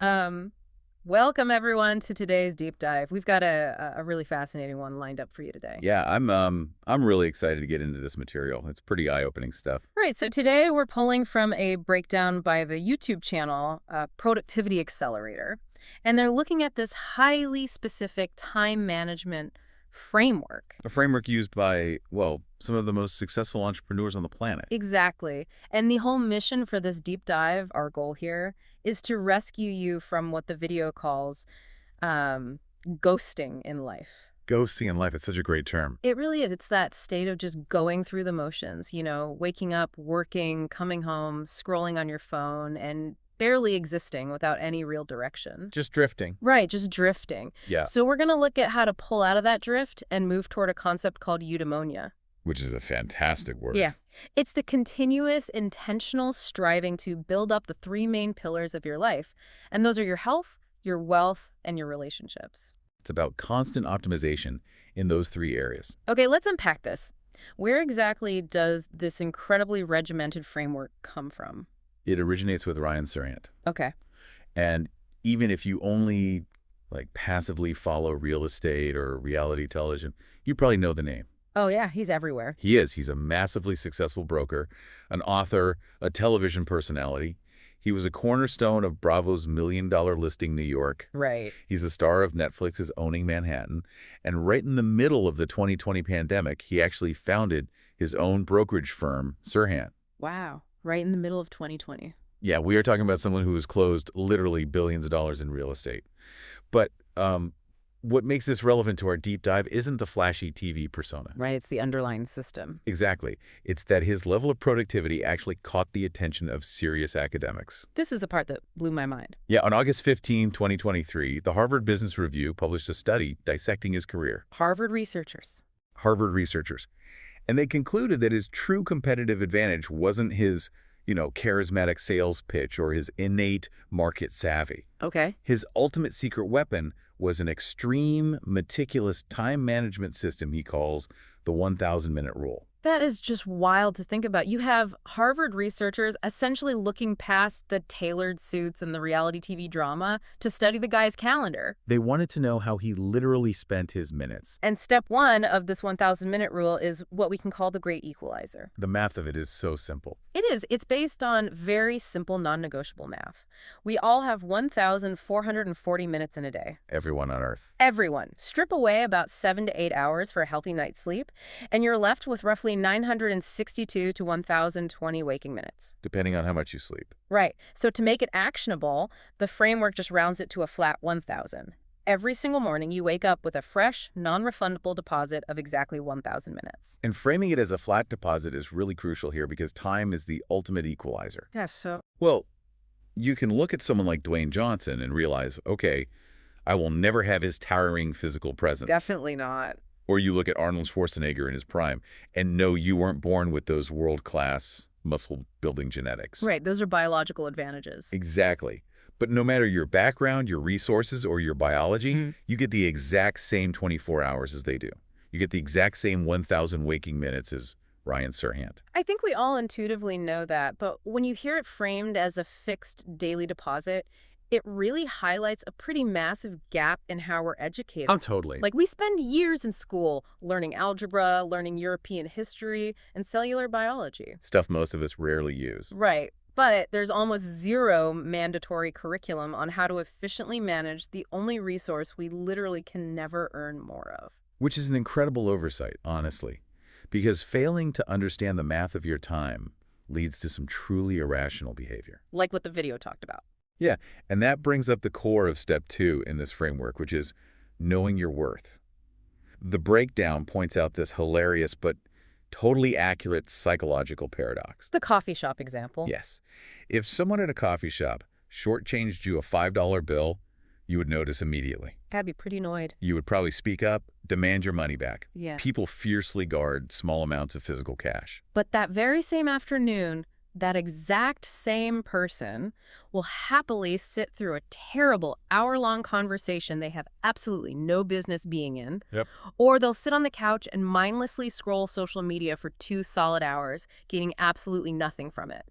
Um, Welcome everyone to today's deep dive. We've got a really fascinating one lined up for you today. Yeah, I'm really excited to get into this material. It's pretty eye-opening stuff. All right, so today we're pulling from a breakdown by the YouTube channel Productivity Accelerator, and they're looking at this highly specific time management framework. A framework used by, well, some of the most successful entrepreneurs on the planet. Exactly. And the whole mission for this deep dive, our goal here, is to rescue you from what the video calls um, ghosting in life. Ghosting in life, it's such a great term. It really is. It's that state of just going through the motions, waking up, working, coming home, scrolling on your phone, and barely existing without any real direction. Just drifting. Right, just drifting. Yeah. So we're going to look at how to pull out of that drift and move toward a concept called eudaimonia. Which is a fantastic word. Yeah. It's the continuous, intentional striving to build up the three main pillars of your life. And those are your health, your wealth, and your relationships. It's about constant optimization in those three areas. Okay, let's unpack this. Where exactly does this incredibly regimented framework come from? It originates with Ryan Serhant. Okay. And even if you only passively follow real estate or reality television, you probably know the name. Oh, yeah, he's everywhere. He is. He's a massively successful broker, an author, a television personality. He was a cornerstone of Bravo's $1 Million Listing New York. Right. He's the star of Netflix's Owning Manhattan. And right in the middle of the 2020 pandemic, he actually founded his own brokerage firm, Serhant. Wow. Right in the middle of 2020. Yeah, we are talking about someone who has closed literally billions of dollars in real estate. But what makes this relevant to our deep dive isn't the flashy TV persona. Right, it's the underlying system. Exactly. It's that his level of productivity actually caught the attention of serious academics. This is the part that blew my mind. Yeah, on August 15, 2023, the Harvard Business Review published a study dissecting his career. Harvard researchers. And they concluded that his true competitive advantage wasn't his, charismatic sales pitch or his innate market savvy. Okay. His ultimate secret weapon was an extreme, meticulous time management system he calls the 1,000-minute rule. That is just wild to think about. You have Harvard researchers essentially looking past the tailored suits and the reality TV drama to study the guy's calendar. They wanted to know how he literally spent his minutes. And step one of this 1,000-minute rule is what we can call the great equalizer. The math of it is so simple. It is. It's based on very simple, non-negotiable math. We all have 1,440 minutes in a day. Everyone on Earth. Everyone. Strip away about 7 to 8 hours for a healthy night's sleep, and you're left with roughly 962 to 1,020 waking minutes. Depending on how much you sleep. Right. So to make it actionable, the framework just rounds it to a flat 1,000. Every single morning, you wake up with a fresh, non-refundable deposit of exactly 1,000 minutes. And framing it as a flat deposit is really crucial here because time is the ultimate equalizer. Yes, so... Well, you can look at someone like Dwayne Johnson and realize, okay, I will never have his towering physical presence. Definitely not. Or you look at Arnold Schwarzenegger in his prime and know you weren't born with those world-class muscle-building genetics. Right, those are biological advantages. Exactly. But no matter your background, your resources, or your biology, you get the exact same 24 hours as they do. You get the exact same 1,000 waking minutes as Ryan Serhant. I think we all intuitively know that, but when you hear it framed as a fixed daily deposit, it really highlights a pretty massive gap in how we're educated. Oh, totally. Like, we spend years in school learning algebra, learning European history, and cellular biology. Stuff most of us rarely use. Right. But there's almost zero mandatory curriculum on how to efficiently manage the only resource we literally can never earn more of. Which is an incredible oversight, honestly. Because failing to understand the math of your time leads to some truly irrational behavior. Like what the video talked about. Yeah, and that brings up the core of step 2 in this framework, which is knowing your worth. The breakdown points out this hilarious but totally accurate psychological paradox. The coffee shop example. Yes. If someone at a coffee shop shortchanged you a $5 bill, you would notice immediately. I'd be pretty annoyed. You would probably speak up, demand your money back. Yeah. People fiercely guard small amounts of physical cash. But that very same afternoon, that exact same person will happily sit through a terrible hour-long conversation they have absolutely no business being in. Yep. Or they'll sit on the couch and mindlessly scroll social media for 2 solid hours, getting absolutely nothing from it.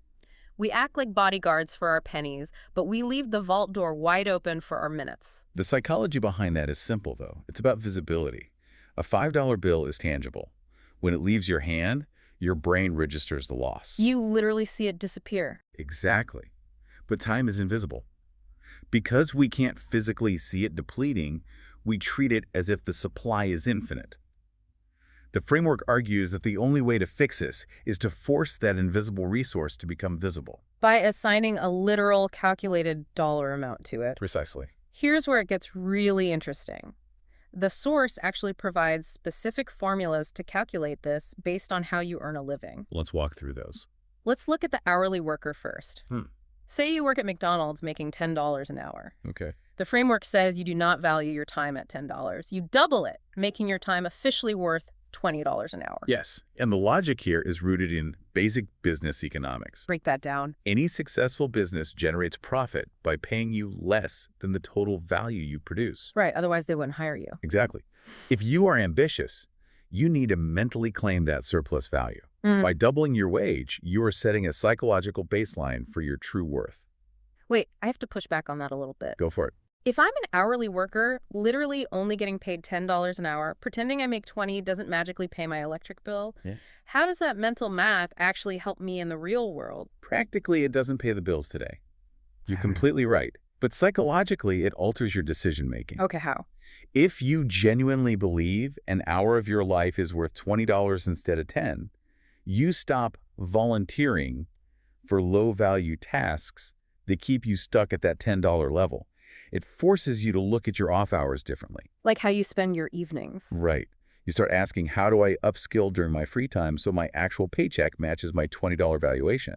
We act like bodyguards for our pennies, but we leave the vault door wide open for our minutes. The psychology behind that is simple, though. It's about visibility. A $5 bill is tangible. When it leaves your hand, your brain registers the loss. You literally see it disappear. Exactly. But time is invisible. Because we can't physically see it depleting, we treat it as if the supply is infinite. The framework argues that the only way to fix this is to force that invisible resource to become visible. By assigning a literal calculated dollar amount to it. Precisely. Here's where it gets really interesting. The source actually provides specific formulas to calculate this based on how you earn a living. Let's walk through those. Let's look at the hourly worker first. Hmm. Say you work at McDonald's making $10 an hour. Okay. The framework says you do not value your time at $10. You double it, making your time officially worth $20 an hour. Yes, and the logic here is rooted in basic business economics. Break that down. Any successful business generates profit by paying you less than the total value you produce. Right, otherwise they wouldn't hire you. Exactly. If you are ambitious, you need to mentally claim that surplus value. By doubling your wage, you are setting a psychological baseline for your true worth. Wait, I have to push back on that a little bit. Go for it. If I'm an hourly worker, literally only getting paid $10 an hour, pretending I make $20 doesn't magically pay my electric bill, how does that mental math actually help me in the real world? Practically, it doesn't pay the bills today. You're completely right. But psychologically, it alters your decision-making. Okay, how? If you genuinely believe an hour of your life is worth $20 instead of $10, you stop volunteering for low-value tasks that keep you stuck at that $10 level. It forces you to look at your off hours differently. Like how you spend your evenings. Right. You start asking, how do I upskill during my free time so my actual paycheck matches my $20 valuation?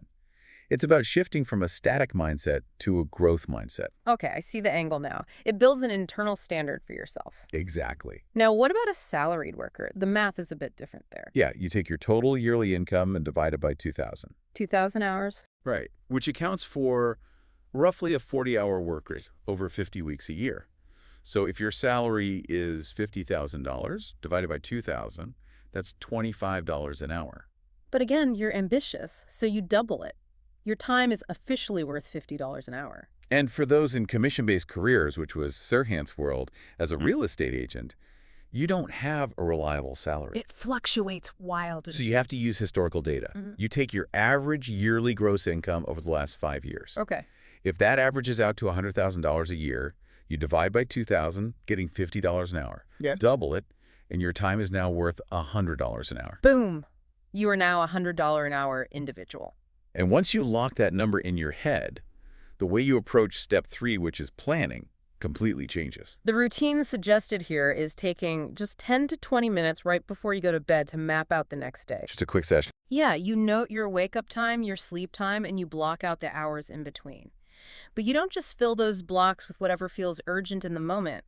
It's about shifting from a static mindset to a growth mindset. Okay, I see the angle now. It builds an internal standard for yourself. Exactly. Now, what about a salaried worker? The math is a bit different there. Yeah, you take your total yearly income and divide it by 2,000. 2,000 hours? Right, which accounts for roughly a 40-hour work rate over 50 weeks a year. So if your salary is $50,000 divided by 2,000, that's $25 an hour. But again, you're ambitious, so you double it. Your time is officially worth $50 an hour. And for those in commission-based careers, which was Serhant's world as a real estate agent, you don't have a reliable salary. It fluctuates wildly. So you have to use historical data. You take your average yearly gross income over the last 5 years. Okay. If that averages out to $100,000 a year, you divide by 2,000, getting $50 an hour. Yeah. Double it, and your time is now worth $100 an hour. Boom! You are now a $100 an hour individual. And once you lock that number in your head, the way you approach step 3, which is planning, completely changes. The routine suggested here is taking just 10 to 20 minutes right before you go to bed to map out the next day. Just a quick session. Yeah, you note your wake-up time, your sleep time, and you block out the hours in between. But you don't just fill those blocks with whatever feels urgent in the moment.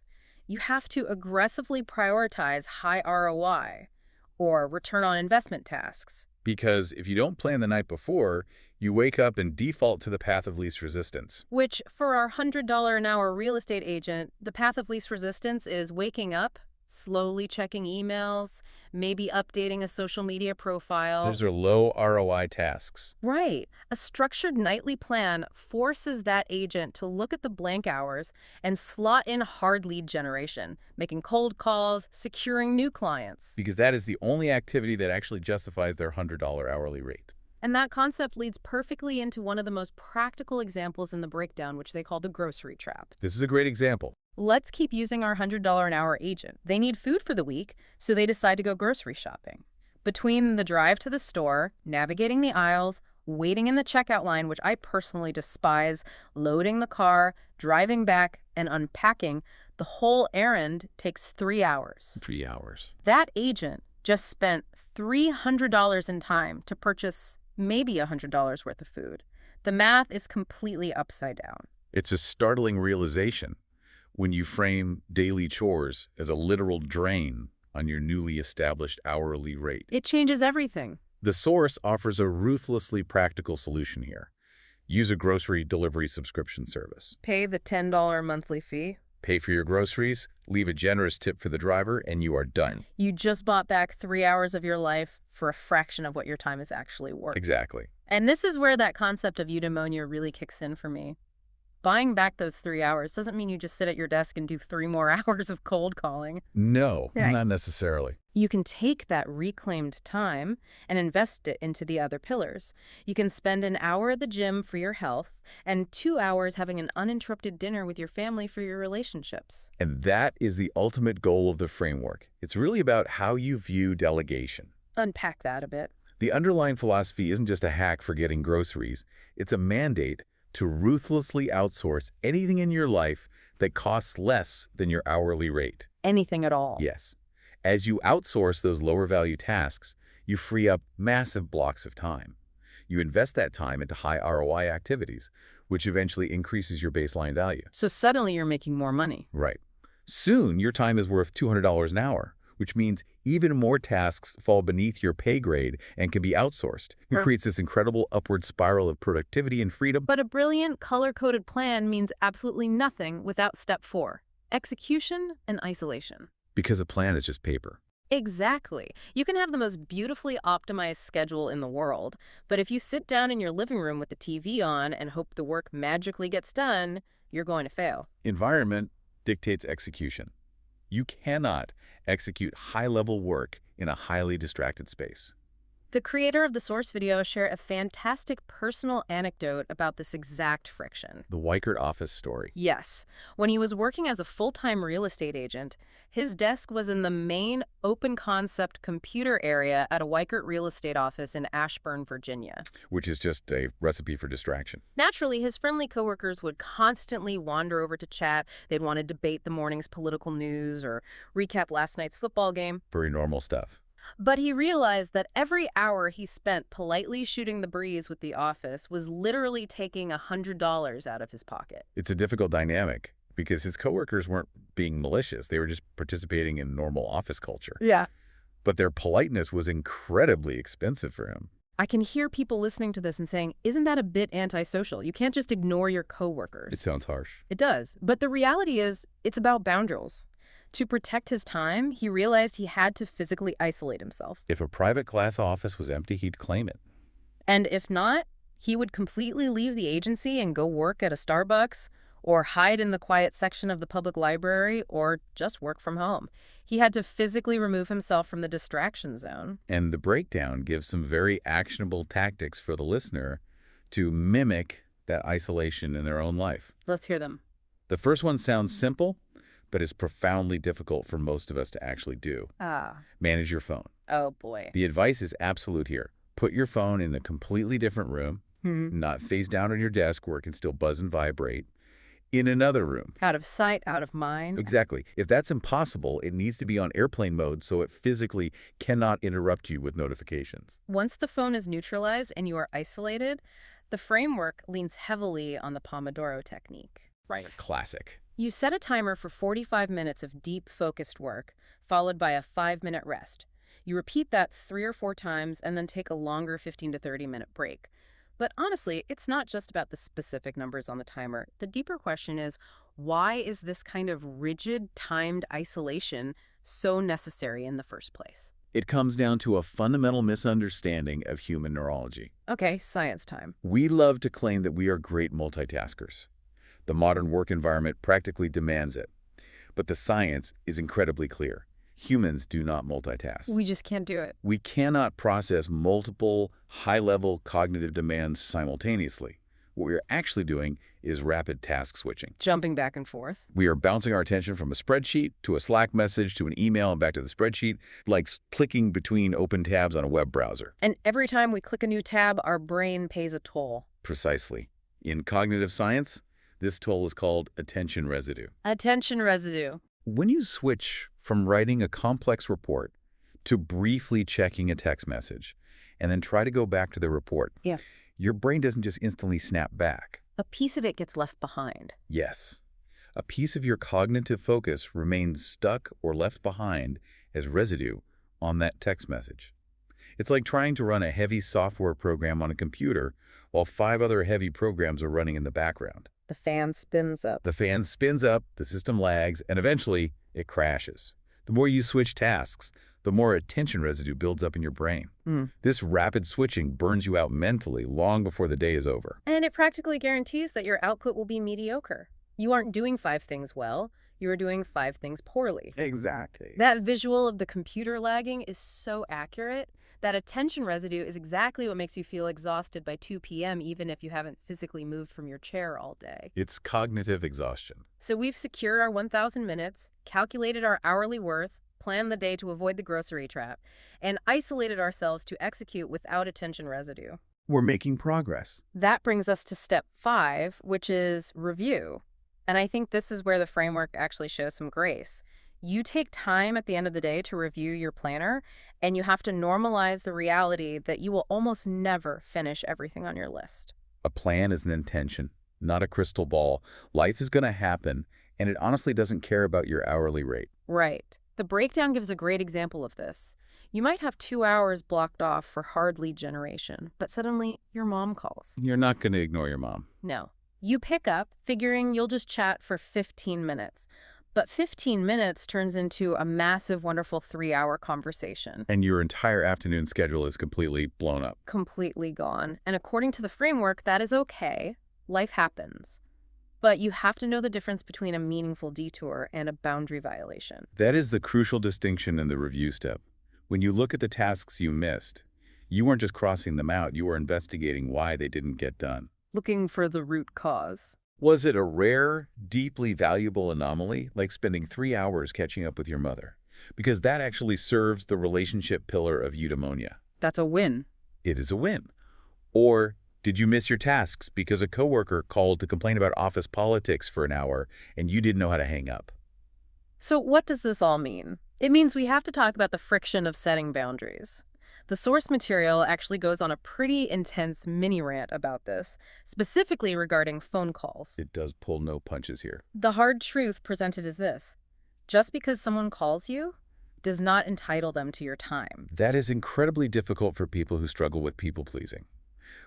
You have to aggressively prioritize high ROI or return on investment tasks. Because if you don't plan the night before, you wake up and default to the path of least resistance. Which, for our $100 an hour real estate agent, the path of least resistance is waking up, slowly checking emails, maybe updating a social media profile. Those are low ROI tasks. Right. A structured nightly plan forces that agent to look at the blank hours and slot in hard lead generation, making cold calls, securing new clients. Because that is the only activity that actually justifies their $100 hourly rate. And that concept leads perfectly into one of the most practical examples in the breakdown, which they call the grocery trap. This is a great example. Let's keep using our $100 an hour agent. They need food for the week, so they decide to go grocery shopping. Between the drive to the store, navigating the aisles, waiting in the checkout line, which I personally despise, loading the car, driving back, and unpacking, the whole errand takes 3 hours. 3 hours. That agent just spent $300 in time to purchase maybe $100 worth of food. The math is completely upside down. It's a startling realization when you frame daily chores as a literal drain on your newly established hourly rate. It changes everything. The source offers a ruthlessly practical solution here. Use a grocery delivery subscription service. Pay the $10 monthly fee. Pay for your groceries, leave a generous tip for the driver, and you are done. You just bought back 3 hours of your life for a fraction of what your time is actually worth. Exactly. And this is where that concept of eudaimonia really kicks in for me. Buying back those 3 hours doesn't mean you just sit at your desk and do 3 more hours of cold calling. No, Right. not necessarily. You can take that reclaimed time and invest it into the other pillars. You can spend an hour at the gym for your health and 2 hours having an uninterrupted dinner with your family for your relationships. And that is the ultimate goal of the framework. It's really about how you view delegation. Unpack that a bit. The underlying philosophy isn't just a hack for getting groceries. It's a mandate to ruthlessly outsource anything in your life that costs less than your hourly rate. Anything at all. Yes. As you outsource those lower value tasks, you free up massive blocks of time. You invest that time into high ROI activities, which eventually increases your baseline value. So suddenly you're making more money. Right. Soon, your time is worth $200 an hour, which means even more tasks fall beneath your pay grade and can be outsourced. It creates this incredible upward spiral of productivity and freedom. But a brilliant, color-coded plan means absolutely nothing without step 4, execution and isolation. Because a plan is just paper. Exactly. You can have the most beautifully optimized schedule in the world, but if you sit down in your living room with the TV on and hope the work magically gets done, you're going to fail. Environment dictates execution. You cannot execute high-level work in a highly distracted space. The creator of the source video shared a fantastic personal anecdote about this exact friction. The Weichert office story. Yes. When he was working as a full-time real estate agent, his desk was in the main open-concept computer area at a Weichert real estate office in Ashburn, Virginia. Which is just a recipe for distraction. Naturally, his friendly coworkers would constantly wander over to chat. They'd want to debate the morning's political news or recap last night's football game. Very normal stuff. But he realized that every hour he spent politely shooting the breeze with the office was literally taking $100 out of his pocket. It's a difficult dynamic because his coworkers weren't being malicious. They were just participating in normal office culture. Yeah. But their politeness was incredibly expensive for him. I can hear people listening to this and saying, isn't that a bit antisocial? You can't just ignore your coworkers. It sounds harsh. It does. But the reality is, it's about boundaries. To protect his time, he realized he had to physically isolate himself. If a private class office was empty, he'd claim it. And if not, he would completely leave the agency and go work at a Starbucks, or hide in the quiet section of the public library, or just work from home. He had to physically remove himself from the distraction zone. And the breakdown gives some very actionable tactics for the listener to mimic that isolation in their own life. Let's hear them. The first one sounds simple, but is profoundly difficult for most of us to actually do. Manage your phone. Oh boy. The advice is absolute here. Put your phone in a completely different room, not face down on your desk where it can still buzz and vibrate, in another room. Out of sight, out of mind. Exactly. If that's impossible, it needs to be on airplane mode so it physically cannot interrupt you with notifications. Once the phone is neutralized and you are isolated, the framework leans heavily on the Pomodoro technique. Right. Classic. You set a timer for 45 minutes of deep, focused work, followed by a 5-minute rest. You repeat that 3 or 4 times and then take a longer 15 to 30-minute break. But honestly, it's not just about the specific numbers on the timer. The deeper question is, why is this kind of rigid, timed isolation so necessary in the first place? It comes down to a fundamental misunderstanding of human neurology. Okay, science time. We love to claim that we are great multitaskers. The modern work environment practically demands it. But the science is incredibly clear. Humans do not multitask. We just can't do it. We cannot process multiple high-level cognitive demands simultaneously. What we are actually doing is rapid task switching. Jumping back and forth. We are bouncing our attention from a spreadsheet to a Slack message to an email and back to the spreadsheet, like clicking between open tabs on a web browser. And every time we click a new tab, our brain pays a toll. Precisely. In cognitive science, this toll is called attention residue. Attention residue. When you switch from writing a complex report to briefly checking a text message and then try to go back to the report, your brain doesn't just instantly snap back. A piece of it gets left behind. Yes. A piece of your cognitive focus remains stuck or left behind as residue on that text message. It's like trying to run a heavy software program on a computer while 5 other heavy programs are running in the background. The fan spins up. The fan spins up, the system lags, and eventually it crashes. The more you switch tasks, the more attention residue builds up in your brain. Mm. This rapid switching burns you out mentally long before the day is over. And it practically guarantees that your output will be mediocre. You aren't doing 5 things well, you are doing 5 things poorly. Exactly. That visual of the computer lagging is so accurate. That attention residue is exactly what makes you feel exhausted by 2 p.m. even if you haven't physically moved from your chair all day. It's cognitive exhaustion. So we've secured our 1,000 minutes, calculated our hourly worth, planned the day to avoid the grocery trap, and isolated ourselves to execute without attention residue. We're making progress. That brings us to step 5, which is review. And I think this is where the framework actually shows some grace. You take time at the end of the day to review your planner, and you have to normalize the reality that you will almost never finish everything on your list. A plan is an intention, not a crystal ball. Life is going to happen, and it honestly doesn't care about your hourly rate. Right. The breakdown gives a great example of this. You might have 2 hours blocked off for hard lead generation, but suddenly your mom calls. You're not going to ignore your mom. No. You pick up, figuring you'll just chat for 15 minutes. But 15 minutes turns into a massive, wonderful 3-hour conversation. And your entire afternoon schedule is completely blown up. Completely gone. And according to the framework, that is okay. Life happens. But you have to know the difference between a meaningful detour and a boundary violation. That is the crucial distinction in the review step. When you look at the tasks you missed, you weren't just crossing them out, you were investigating why they didn't get done. Looking for the root cause. Was it a rare, deeply valuable anomaly, like spending 3 hours catching up with your mother? Because that actually serves the relationship pillar of eudaimonia. That's a win. It is a win. Or did you miss your tasks because a coworker called to complain about office politics for an hour and you didn't know how to hang up? So what does this all mean? It means we have to talk about the friction of setting boundaries. The source material actually goes on a pretty intense mini rant about this, specifically regarding phone calls. It does pull no punches here. The hard truth presented is this: just because someone calls you does not entitle them to your time. That is incredibly difficult for people who struggle with people-pleasing.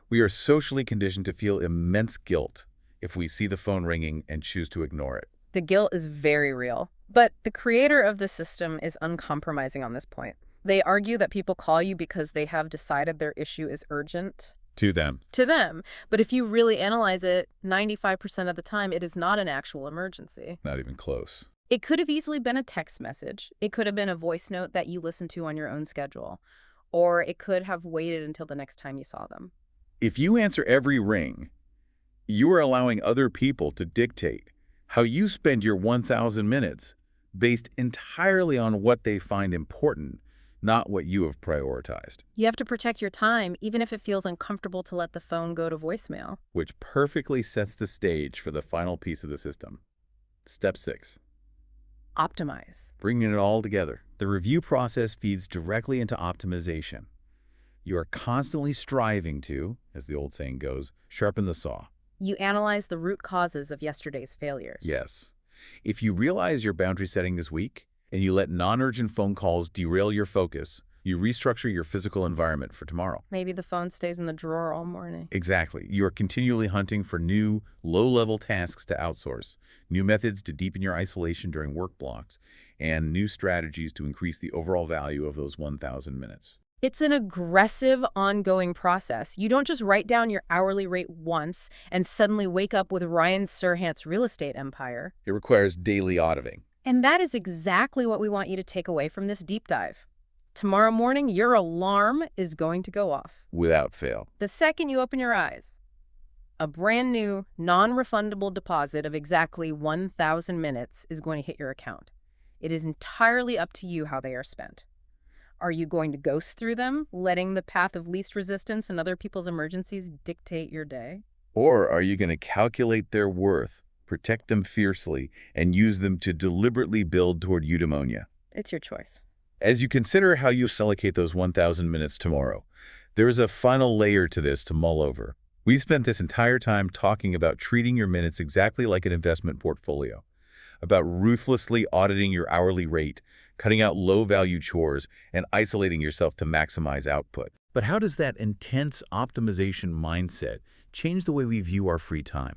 We are socially conditioned to feel immense guilt if we see the phone ringing and choose to ignore it. The guilt is very real. But the creator of the system is uncompromising on this point. They argue that people call you because they have decided their issue is urgent. To them. To them. But if you really analyze it, 95% of the time, it is not an actual emergency. Not even close. It could have easily been a text message. It could have been a voice note that you listened to on your own schedule. Or it could have waited until the next time you saw them. If you answer every ring, you are allowing other people to dictate how you spend your 1,000 minutes based entirely on what they find important, not what you have prioritized. You have to protect your time, even if it feels uncomfortable to let the phone go to voicemail. Which perfectly sets the stage for the final piece of the system. Step 6. Optimize. Bringing it all together. The review process feeds directly into optimization. You are constantly striving to, as the old saying goes, sharpen the saw. You analyze the root causes of yesterday's failures. Yes. If you realize your boundary setting is weak, and you let non-urgent phone calls derail your focus, you restructure your physical environment for tomorrow. Maybe the phone stays in the drawer all morning. Exactly. You are continually hunting for new, low-level tasks to outsource, new methods to deepen your isolation during work blocks, and new strategies to increase the overall value of those 1,000 minutes. It's an aggressive, ongoing process. You don't just write down your hourly rate once and suddenly wake up with Ryan Serhant's real estate empire. It requires daily auditing. And that is exactly what we want you to take away from this deep dive. Tomorrow morning, your alarm is going to go off. Without fail. The second you open your eyes, a brand new, non-refundable deposit of exactly 1,000 minutes is going to hit your account. It is entirely up to you how they are spent. Are you going to ghost through them, letting the path of least resistance and other people's emergencies dictate your day? Or are you going to calculate their worth, protect them fiercely, and use them to deliberately build toward eudaimonia? It's your choice. As you consider how you allocate those 1,000 minutes tomorrow, there is a final layer to this to mull over. We've spent this entire time talking about treating your minutes exactly like an investment portfolio, about ruthlessly auditing your hourly rate, cutting out low-value chores, and isolating yourself to maximize output. But how does that intense optimization mindset change the way we view our free time?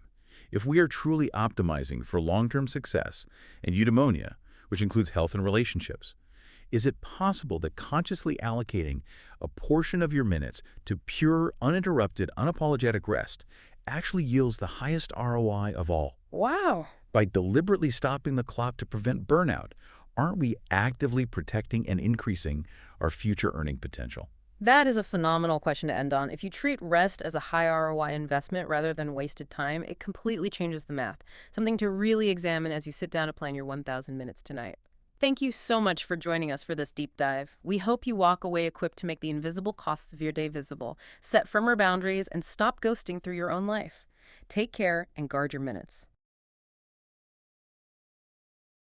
If we are truly optimizing for long-term success and eudaimonia, which includes health and relationships, Is it possible that consciously allocating a portion of your minutes to pure, uninterrupted, unapologetic rest actually yields the highest ROI of all? Wow. By deliberately stopping the clock to prevent burnout, aren't we actively protecting and increasing our future earning potential? That is a phenomenal question to end on. If you treat rest as a high ROI investment rather than wasted time, it completely changes the math. Something to really examine as you sit down to plan your 1,000 minutes tonight. Thank you so much for joining us for this deep dive. We hope you walk away equipped to make the invisible costs of your day visible, set firmer boundaries, and stop ghosting through your own life. Take care and guard your minutes.